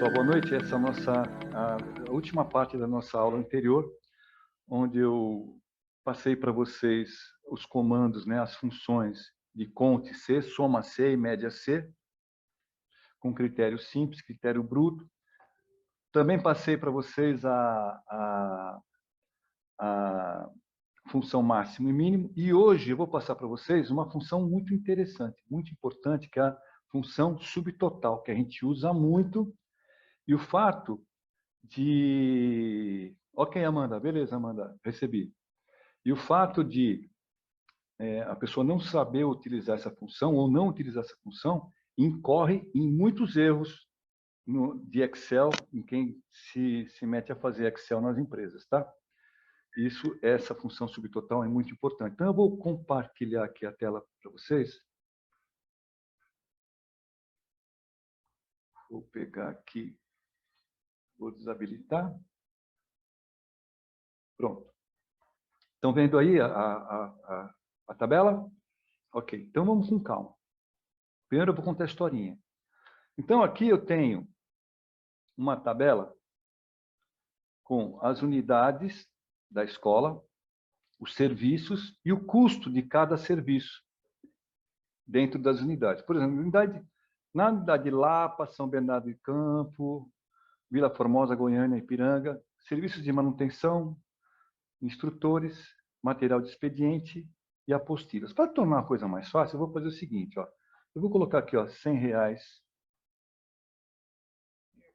pessoal, boa noite. Essa é a última parte da nossa aula anterior, onde eu passei para vocês os comandos, né, as funções de conte C, soma C e média C, com critério simples, critério bruto. Também passei para vocês a função máximo e mínimo, e hoje eu vou passar para vocês uma função muito interessante, muito importante, que é a função subtotal, que a gente usa muito. E o fato de... Ok, Amanda, beleza, Amanda, recebi. E o fato de a pessoa não saber utilizar essa função ou não utilizar essa função incorre em muitos erros de Excel, em quem se mete a fazer Excel nas empresas, tá? Essa função subtotal é muito importante. Então, eu vou compartilhar aqui a tela para vocês. Vou pegar aqui, vou desabilitar. Pronto. Estão vendo aí a tabela? Ok, então vamos com calma. Primeiro eu vou contar a historinha. Então aqui eu tenho uma tabela com as unidades da escola, os serviços e o custo de cada serviço dentro das unidades. Por exemplo, na unidade de Lapa, São Bernardo do Campo, Vila Formosa, Goiânia, Ipiranga, serviços de manutenção, instrutores, material de expediente e apostilas. Para tornar a coisa mais fácil, eu vou fazer o seguinte, ó. Eu vou colocar aqui, ó, R$100.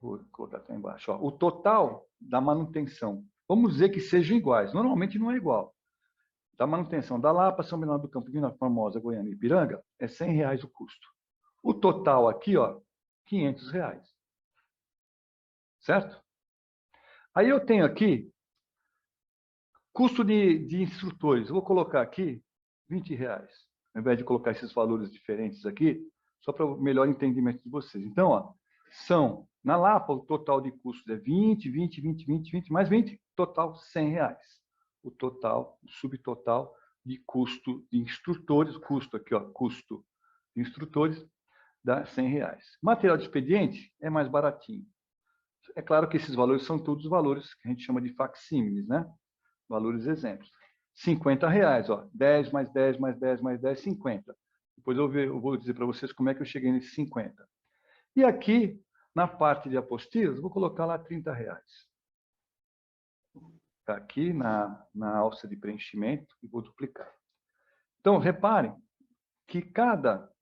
Vou colocar aqui embaixo. Ó. O total da manutenção, vamos dizer que sejam iguais. Normalmente não é igual. Da manutenção da Lapa, São Bernardo do Campo, Vila Formosa, Goiânia e Ipiranga, é R$100 o custo. O total aqui, ó, R$500. Certo? Aí eu tenho aqui custo de instrutores. Eu vou colocar aqui R$20. Ao invés de colocar esses valores diferentes aqui, só para o melhor entendimento de vocês. Então, ó, na Lapa, o total de custos é 20, 20, 20, 20, 20, mais 20, total R$100. O total, o subtotal de custo de instrutores, custo aqui, ó, custo de instrutores, dá R$100. Material de expediente é mais baratinho. É claro que esses valores são todos valores que a gente chama de facsímiles, né? Valores exemplos. R$50, ó, 10 mais 10 mais 10 mais 10, 50. Depois eu vou dizer para vocês como é que eu cheguei nesse 50. E aqui, na parte de apostilas, vou colocar lá R$30. Está aqui na alça de preenchimento e vou duplicar. Então, reparem que cada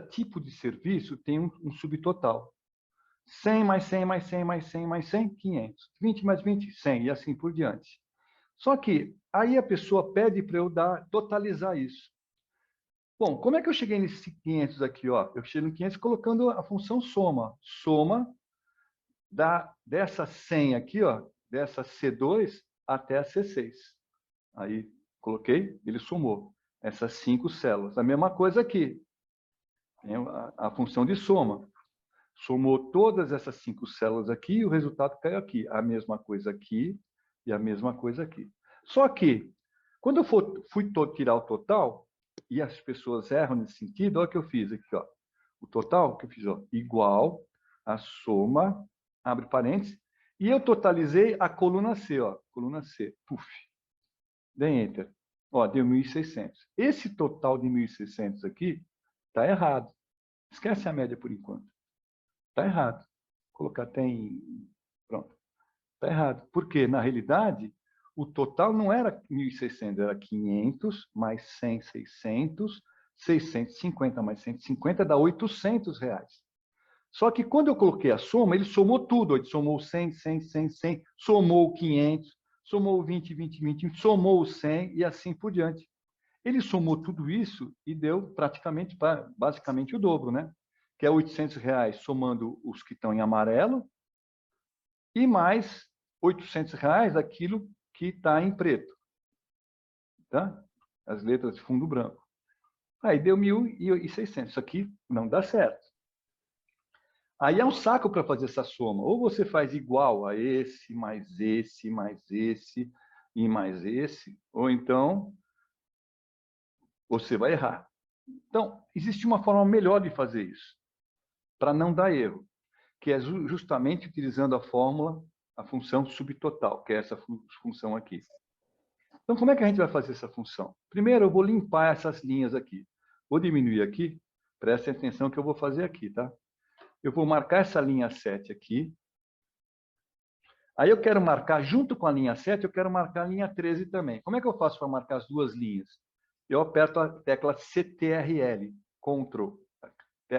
tipo de serviço tem um subtotal. 100 mais 100 mais 100 mais 100 mais 100, 500. 20 mais 20, 100 e assim por diante. Só que aí a pessoa pede para eu totalizar isso. Bom, como é que eu cheguei nesse 500 aqui? Ó? Eu cheguei no 500 colocando a função soma. Soma dessa 100 aqui, ó, dessa C2 até a C6. Aí coloquei, ele somou essas 5 células. A mesma coisa aqui. Tem a função de soma. Somou todas essas 5 células aqui e o resultado caiu aqui. A mesma coisa aqui e a mesma coisa aqui. Só que, quando eu fui tirar o total, e as pessoas erram nesse sentido, olha o que eu fiz aqui, ó. O total que eu fiz, ó, igual a soma, abre parênteses, e eu totalizei a coluna C, ó. Coluna C, puf. Dei Enter. Ó, deu 1.600. Esse total de 1.600 aqui está errado. Esquece a média por enquanto. Está errado. Vou colocar até em... Pronto. Está errado. Porque, na realidade, o total não era 1.600, era 500 mais 100, 600, 650 mais 150 dá R$800. Só que quando eu coloquei a soma, ele somou tudo. Ele somou 100, 100, 100, 100, somou 500, somou 20, 20, 20, somou 100 e assim por diante. Ele somou tudo isso e deu praticamente, basicamente, o dobro, né? Que é R$800 somando os que estão em amarelo e mais R$800 aquilo que está em preto. Tá? As letras de fundo branco. Aí deu 1.600. Isso aqui não dá certo. Aí é um saco para fazer essa soma. Ou você faz igual a esse, mais esse, mais esse e mais esse, ou então você vai errar. Então, existe uma forma melhor de fazer isso, para não dar erro. que é justamente utilizando a fórmula, a função subtotal, que é essa função aqui. Então, como é que a gente vai fazer essa função? Primeiro, eu vou limpar essas linhas aqui. Vou diminuir aqui. Prestem atenção que eu vou fazer aqui, tá? Eu vou marcar essa linha 7 aqui. Aí eu quero marcar, junto com a linha 7, eu quero marcar a linha 13 também. Como é que eu faço para marcar as duas linhas? Eu aperto a tecla CTRL, Ctrl.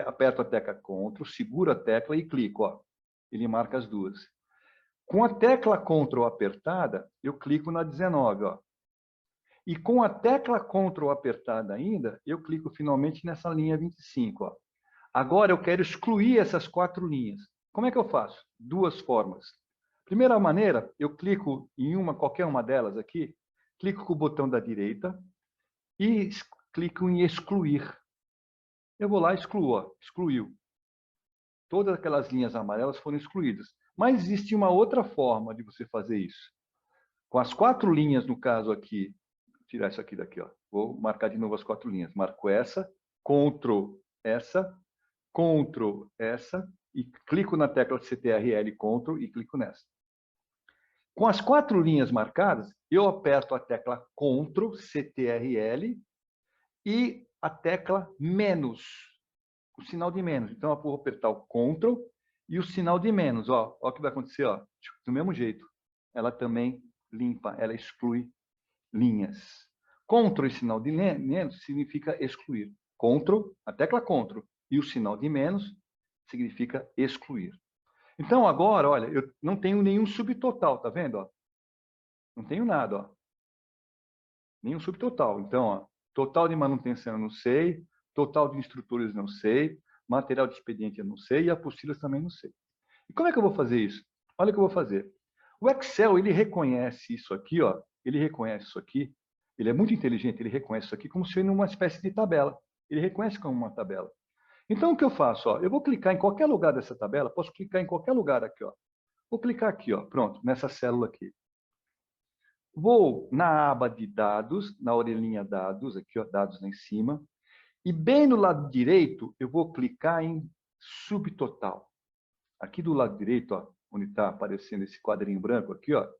Aperto a tecla Ctrl, seguro a tecla e clico. Ó. Ele marca as duas. Com a tecla Ctrl apertada, eu clico na 19. Ó. E com a tecla Ctrl apertada ainda, eu clico finalmente nessa linha 25. Ó. Agora eu quero excluir essas 4 linhas. Como é que eu faço? Duas formas. Primeira maneira, eu clico em qualquer uma delas aqui, clico com o botão da direita e clico em excluir. Eu vou lá e excluo, ó, excluiu. Todas aquelas linhas amarelas foram excluídas. Mas existe uma outra forma de você fazer isso. Com as 4 linhas, no caso aqui, vou tirar isso aqui daqui, ó. Vou marcar de novo as 4 linhas. Marco essa, Ctrl essa, Ctrl essa, e clico na tecla CTRL Ctrl e clico nessa. Com as 4 linhas marcadas, eu aperto a tecla Ctrl CTRL e a tecla menos, o sinal de menos. Então, eu vou apertar o Ctrl e o sinal de menos. Ó, ó o que vai acontecer. Ó. Do mesmo jeito. Ela também limpa, ela exclui linhas. Ctrl e sinal de menos significa excluir. Ctrl, a tecla Ctrl e o sinal de menos significa excluir. Então, agora, olha, eu não tenho nenhum subtotal, tá vendo? Ó? Não tenho nada, ó. Nenhum subtotal. Então, ó, total de manutenção eu não sei, total de instrutores não sei, material de expediente eu não sei e apostilas também não sei. E como é que eu vou fazer isso? Olha o que eu vou fazer. O Excel, ele reconhece isso aqui, ó. Ele reconhece isso aqui. Ele é muito inteligente, ele reconhece isso aqui como se fosse uma espécie de tabela. Ele reconhece como uma tabela. Então, o que eu faço? Ó, eu vou clicar em qualquer lugar dessa tabela, posso clicar em qualquer lugar aqui. Ó. Vou clicar aqui, ó, pronto, nessa célula aqui. Vou na aba de dados, na orelhinha dados, aqui, ó, dados lá em cima. E bem no lado direito, eu vou clicar em subtotal. Aqui do lado direito, ó, onde está aparecendo esse quadrinho branco aqui, ó,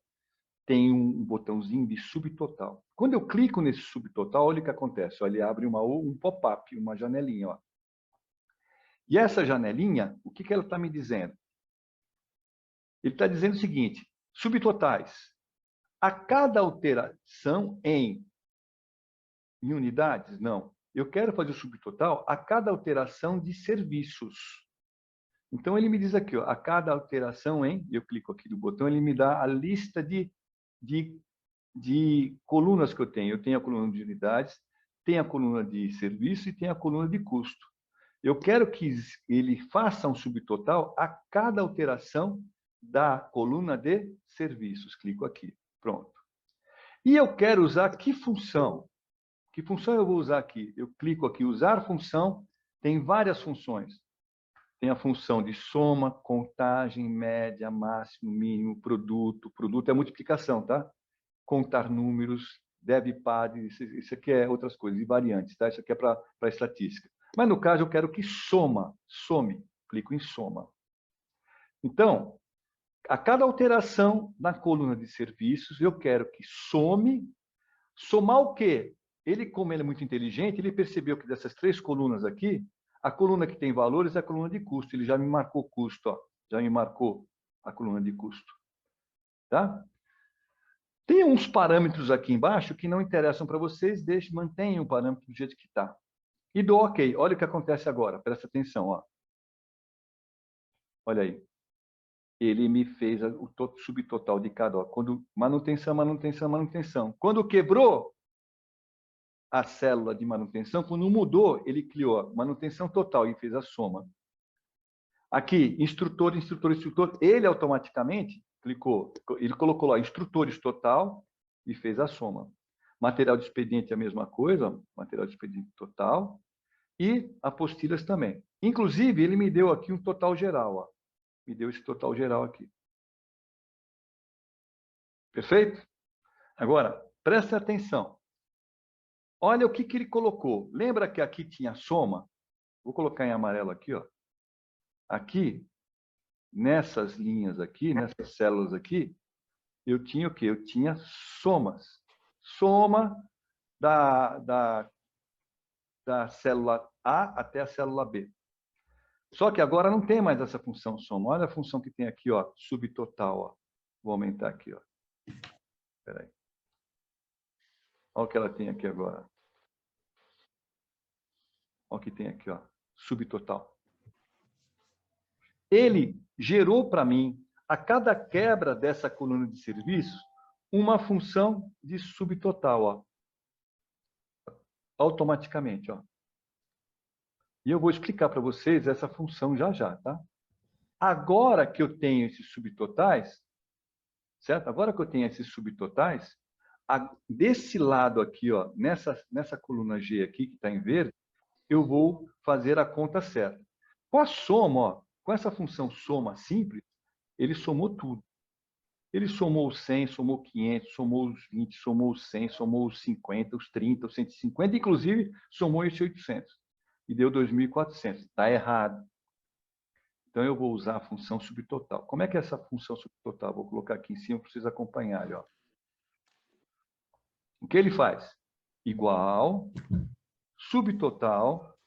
tem um botãozinho de subtotal. Quando eu clico nesse subtotal, olha o que acontece. Ó, ele abre um pop-up, uma janelinha. Ó. E essa janelinha, o que ela está me dizendo? Ele está dizendo o seguinte, subtotais. A cada alteração em unidades? Não. Eu quero fazer o subtotal a cada alteração de serviços. Então, ele me diz aqui, ó, a cada alteração em, eu clico aqui no botão, ele me dá a lista de colunas que eu tenho. Eu tenho a coluna de unidades, tem a coluna de serviço e tem a coluna de custo. Eu quero que ele faça um subtotal a cada alteração da coluna de serviços. Clico aqui. Pronto. E eu quero usar que função? Que função eu vou usar aqui? Eu clico aqui, usar função, tem várias funções. Tem a função de soma, contagem, média, máximo, mínimo, produto. Produto é multiplicação, tá? Contar números, deve, par, isso aqui é outras coisas, e variantes, tá? Isso aqui é para estatística. Mas, no caso, eu quero que some. Clico em soma. Então, a cada alteração na coluna de serviços, eu quero que some. Somar o quê? Ele, como ele é muito inteligente, ele percebeu que dessas 3 colunas aqui, a coluna que tem valores é a coluna de custo. Ele já me marcou o custo, ó. Já me marcou a coluna de custo. Tá? Tem uns parâmetros aqui embaixo que não interessam para vocês, mantenham o parâmetro do jeito que está. E dou OK. Olha o que acontece agora, presta atenção. Ó. Olha aí. Ele me fez o subtotal de cada. Ó. Quando manutenção. Quando quebrou a célula de manutenção, quando mudou, ele criou manutenção total e fez a soma. Aqui, instrutor, ele automaticamente clicou, ele colocou lá instrutores total e fez a soma. Material de expediente é a mesma coisa, material de expediente total, e apostilas também. Inclusive, ele me deu aqui um total geral, ó. Me deu esse total geral aqui. Perfeito? Agora, presta atenção. Olha o que ele colocou. Lembra que aqui tinha soma? Vou colocar em amarelo aqui, ó. Aqui nessas linhas aqui, nessas células aqui, eu tinha o quê? Eu tinha somas. Soma da célula A até a célula B. Só que agora não tem mais essa função soma. Olha a função que tem aqui, ó, subtotal. Ó. Vou aumentar aqui. Ó. Espera aí. Olha o que ela tem aqui agora. Olha o que tem aqui, ó, subtotal. Ele gerou para mim, a cada quebra dessa coluna de serviços, uma função de subtotal, ó, automaticamente. Ó. E eu vou explicar para vocês essa função já já, tá? Agora que eu tenho esses subtotais, certo? Agora que eu tenho esses subtotais, desse lado aqui, ó, nessa coluna G aqui, que está em verde, eu vou fazer a conta certa. Com a soma, ó, com essa função soma simples, ele somou tudo. Ele somou os 100, somou 500, somou os 20, somou os 100, somou os 50, os 30, os 150, inclusive somou esse 800. E deu 2.400. Está errado. Então, eu vou usar a função subtotal. Como é que é essa função subtotal? Vou colocar aqui em cima para vocês acompanharem. Ó. O que ele faz? Igual, subtotal.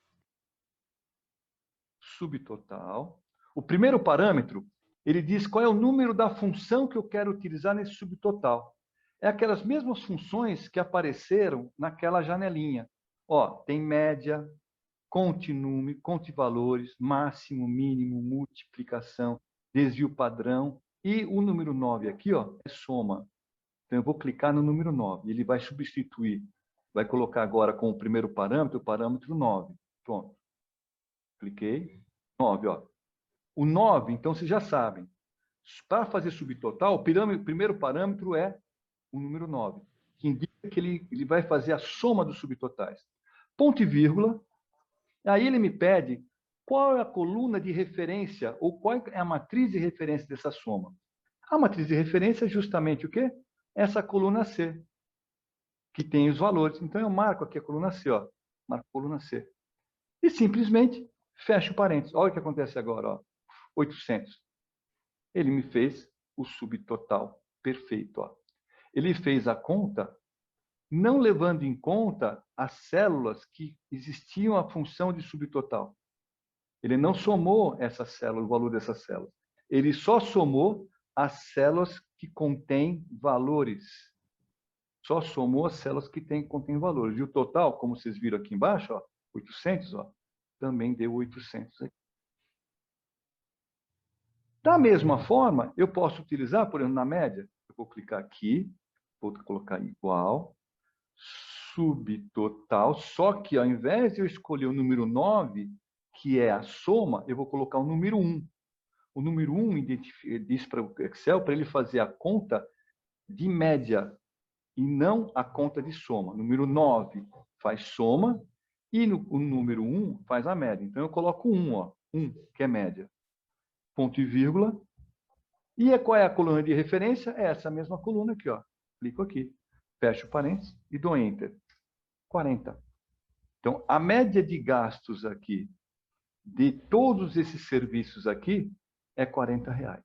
O primeiro parâmetro, ele diz qual é o número da função que eu quero utilizar nesse subtotal. É aquelas mesmas funções que apareceram naquela janelinha. Ó, tem média, conte número, conte valores, máximo, mínimo, multiplicação, desvio padrão. E o número 9 aqui, ó, é soma. Então, eu vou clicar no número 9. Ele vai substituir. Vai colocar agora com o primeiro parâmetro, o parâmetro 9. Pronto. Cliquei. 9, ó. O 9, então, vocês já sabem. Para fazer subtotal, o primeiro parâmetro é o número 9, que indica que ele vai fazer a soma dos subtotais. Ponto e vírgula. Aí ele me pede qual é a coluna de referência ou qual é a matriz de referência dessa soma. A matriz de referência é justamente o quê? Essa coluna C, que tem os valores. Então, eu marco aqui a coluna C, ó. Marco a coluna C. E simplesmente fecho parênteses. Olha o que acontece agora, ó. 800. Ele me fez o subtotal perfeito, ó. Ele fez a conta não levando em conta as células que existiam a função de subtotal. Ele não somou essa célula, o valor dessas células. Ele só somou as células que contêm valores. Só somou as células que contêm valores. E o total, como vocês viram aqui embaixo, ó, 800, ó, também deu 800 aqui. Da mesma forma, eu posso utilizar, por exemplo, na média, eu vou clicar aqui, vou colocar igual, subtotal, só que ao invés de eu escolher o número 9, que é a soma, eu vou colocar o número 1. O número 1 diz para o Excel para ele fazer a conta de média e não a conta de soma. O número 9 faz soma e o número 1 faz a média. Então, eu coloco 1, ó, 1, que é média. Ponto e vírgula. E qual é a coluna de referência? É essa mesma coluna aqui, ó. Clico aqui, fecho parênteses e dou Enter. 40. Então, a média de gastos aqui de todos esses serviços aqui é R$40.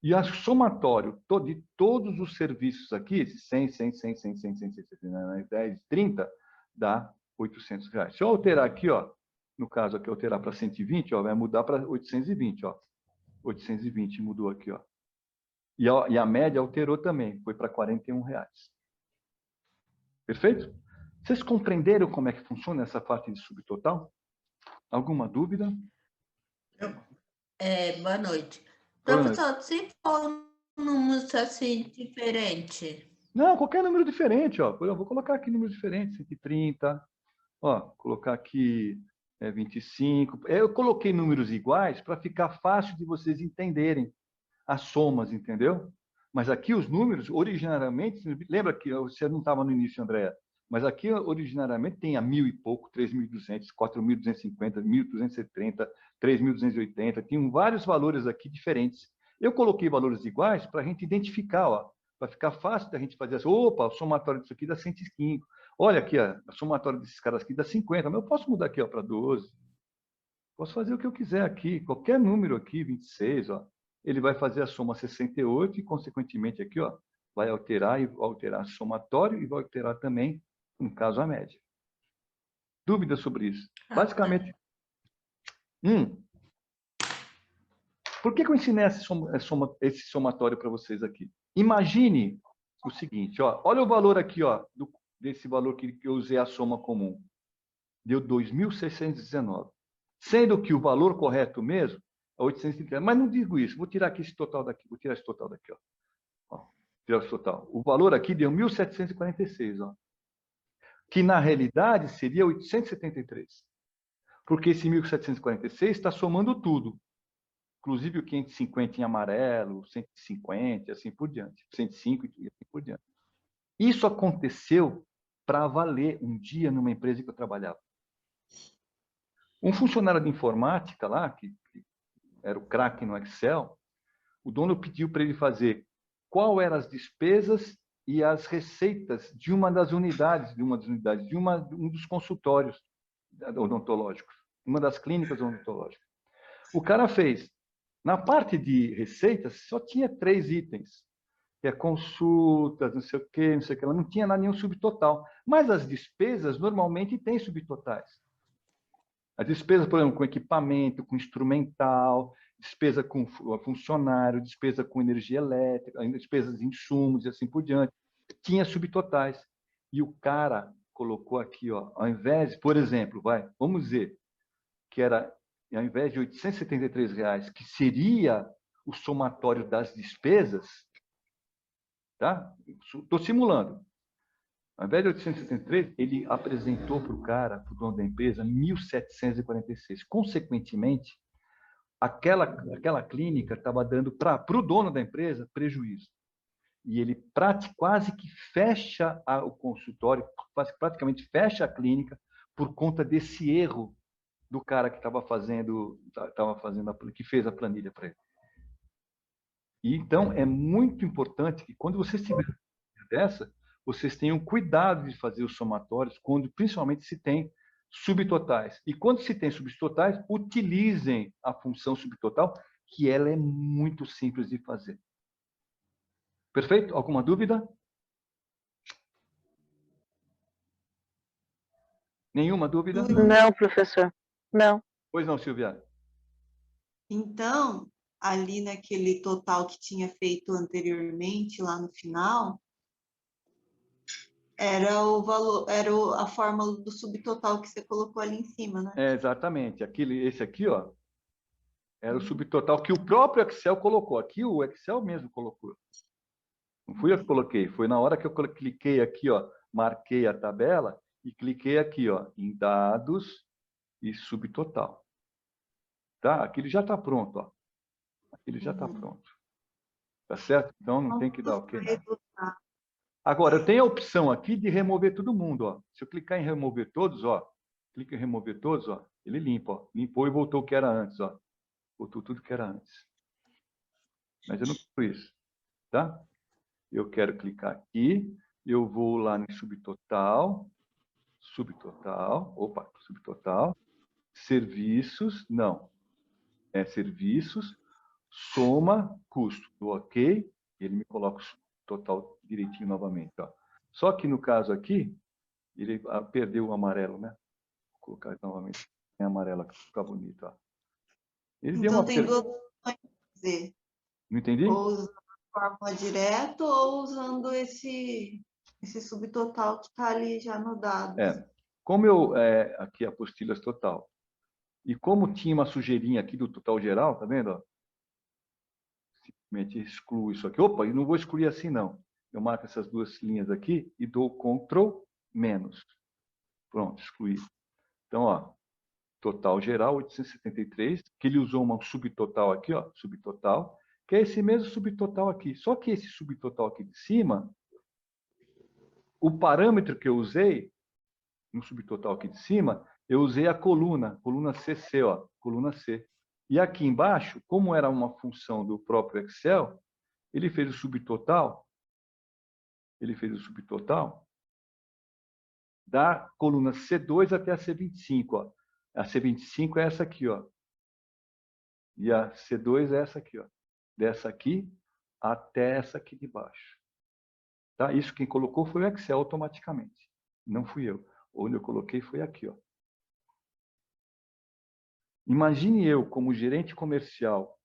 E a somatório de todos os serviços aqui, 100, 100, 100, 100, 100, 100, 100, 100, 10, 30, dá R$800. Se eu alterar aqui, ó, no caso aqui, alterar para 120, ó, vai mudar para 820, ó. 820 mudou aqui, ó. E a média alterou também, foi para R$41. Perfeito? Vocês compreenderam como é que funciona essa parte de subtotal? Alguma dúvida? Boa noite. Boa noite. Professor, se for um número assim diferente. Não, qualquer número diferente, ó. Eu vou colocar aqui números diferentes, 130, ó, colocar aqui 25. Eu coloquei números iguais para ficar fácil de vocês entenderem as somas, entendeu? Mas aqui os números, originariamente, lembra que você não estava no início, Andréa, mas aqui, originariamente, tem a 1.000 e pouco, 3.200, 4.250, 1.270, 3.280, tem vários valores aqui diferentes. Eu coloquei valores iguais para a gente identificar, ó, para ficar fácil da gente fazer assim, opa, o somatório disso aqui dá 105. Olha aqui, ó, a somatória desses caras aqui dá 50, mas eu posso mudar aqui para 12. Posso fazer o que eu quiser aqui, qualquer número aqui, 26, ó, ele vai fazer a soma 68 e, consequentemente, aqui, ó, vai alterar somatório e vai alterar também, no caso, a média. Dúvidas sobre isso? Basicamente, por que eu ensinei esse somatório para vocês aqui? Imagine o seguinte, ó, olha o valor aqui, ó, desse valor que eu usei a soma comum. Deu 2.619. Sendo que o valor correto mesmo é 830. Mas não digo isso, vou tirar aqui esse total daqui, vou tirar esse total daqui, ó. Ó, tirar esse total. O valor aqui deu 1.746, ó. Que na realidade seria 873. Porque esse 1.746 está somando tudo. Inclusive o 550 em amarelo, 150, assim por diante. 105 e assim por diante. Isso aconteceu para valer um dia numa empresa que eu trabalhava. Um funcionário de informática lá, que era o craque no Excel, o dono pediu para ele fazer qual eram as despesas e as receitas de uma das unidades, de um dos consultórios odontológicos, uma das clínicas odontológicas. O cara fez. Na parte de receitas, só tinha 3 itens, que é consultas, não sei o quê, não sei o que, ela não tinha nenhum subtotal. Mas as despesas normalmente têm subtotais. As despesas, por exemplo, com equipamento, com instrumental, despesa com funcionário, despesa com energia elétrica, despesas de insumos e assim por diante. Tinha subtotais. E o cara colocou aqui, ó, ao invés, por exemplo, vamos dizer que era, ao invés de R$ 873, que seria o somatório das despesas, tá? Estou simulando. Ao invés de 873, ele apresentou para o cara, para o dono da empresa, 1.746. Consequentemente, aquela clínica estava dando para o dono da empresa prejuízo. E ele quase que fecha o consultório, praticamente fecha a clínica por conta desse erro do cara que que fez a planilha para ele. E, então, é muito importante que quando vocês tiverem dessa, vocês tenham cuidado de fazer os somatórios, quando principalmente se tem subtotais. E quando se tem subtotais, utilizem a função subtotal, que ela é muito simples de fazer. Perfeito? Alguma dúvida? Nenhuma dúvida? Não, professor. Não. Pois não, Silvia. Então, ali naquele total que tinha feito anteriormente, lá no final, era o valor, era a fórmula do subtotal que você colocou ali em cima, né? É, exatamente. Esse aqui, ó, era o subtotal que o próprio Excel colocou. Aqui o Excel mesmo colocou. Não fui eu que coloquei, foi na hora que eu cliquei aqui, ó, marquei a tabela e cliquei aqui, ó, em dados e subtotal. Tá? Aquele já está pronto, ó. Aquele já está pronto. Tá certo? Então não tem que dar ok, não. Agora, eu tenho a opção aqui de remover todo mundo, ó. Se eu clicar em remover todos, ó, clica em remover todos, ó, ele limpa, ó. Limpou e voltou o que era antes, ó. Voltou tudo que era antes. Mas eu não quero isso, tá? Eu quero clicar aqui, eu vou lá no subtotal, subtotal, serviços, não, é serviços, soma, custo, do ok, ele me coloca o total direitinho novamente, ó. Só que no caso aqui, ele perdeu o amarelo, né? Vou colocar novamente em amarelo aqui, para ficar bonito, ó. Ele deu Então uma tem duas opções de fazer. Não entendi? Ou usando a fórmula direto ou usando esse subtotal que está ali já no dado. Como aqui apostilhas total. E como tinha uma sujeirinha aqui do total geral, tá vendo? Ó? Simplesmente excluo isso aqui. Opa, e não vou excluir assim, não. Eu marco essas duas linhas aqui e dou Ctrl menos. Pronto, excluí. Então, ó, total geral, 873, que ele usou uma subtotal aqui, ó, subtotal, que é esse mesmo subtotal aqui. Só que esse subtotal aqui de cima, o parâmetro que eu usei, no subtotal aqui de cima, eu usei a coluna CC, ó, coluna C. E aqui embaixo, como era uma função do próprio Excel, ele fez o subtotal da coluna C2 até a C25, ó. A C25 é essa aqui, ó. E a C2 é essa aqui, ó. Dessa aqui até essa aqui de baixo. Tá? Isso quem colocou foi o Excel automaticamente. Não fui eu. Onde eu coloquei foi aqui, ó. Imagine eu como gerente comercial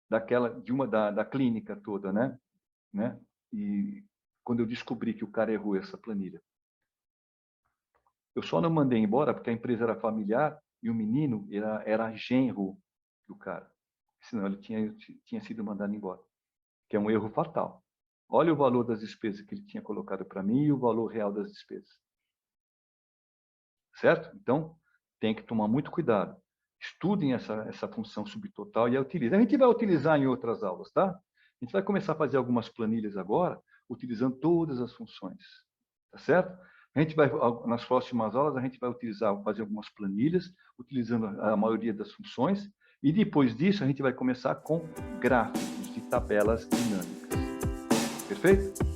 da clínica toda, né? E quando eu descobri que o cara errou essa planilha. Eu só não mandei embora porque a empresa era familiar e o menino era genro do cara. Senão ele tinha sido mandado embora. Que é um erro fatal. Olha o valor das despesas que ele tinha colocado para mim e o valor real das despesas. Certo? Então, tem que tomar muito cuidado. Estudem essa função subtotal e a utilizem. A gente vai utilizar em outras aulas, tá? A gente vai começar a fazer algumas planilhas agora, utilizando todas as funções. Tá certo? A gente vai, nas próximas aulas, a gente vai fazer algumas planilhas, utilizando a maioria das funções, e depois disso a gente vai começar com gráficos de tabelas dinâmicas. Perfeito?